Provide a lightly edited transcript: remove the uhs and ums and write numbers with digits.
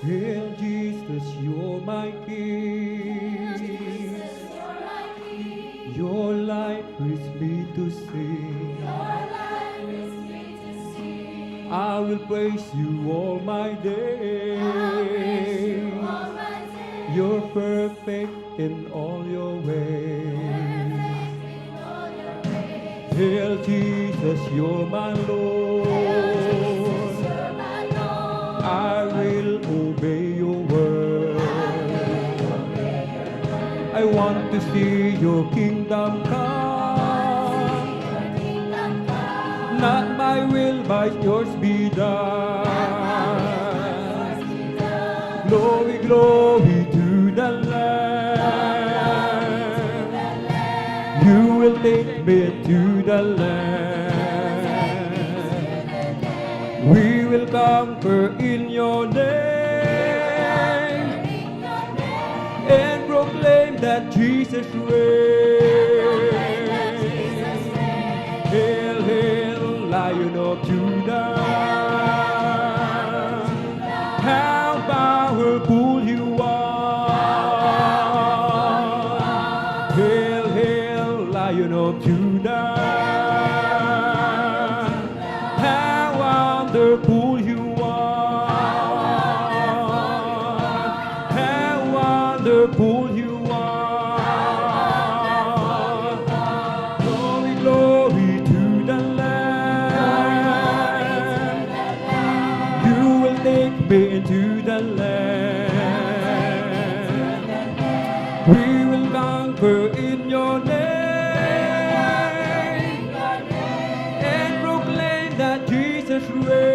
Hail Jesus, you're my King. Your life is me to sing. I will praise you all my days. You're perfect in all your ways. Hail Jesus, you're my Lord. I will obey your word. I want to see your kingdom come. Not my will, but yours be done. Glory, glory to the Lamb. You will take me to the land. We will conquer in your name and proclaim that Jesus reigns. Hail, hail, Lion of Judah. How powerful you are. Hail, hail, Lion of Judah. How wonderful you are. How wonderful you are. Glory, glory to the Lamb. You will take me into the land. We will conquer in your name and proclaim that Jesus reigns.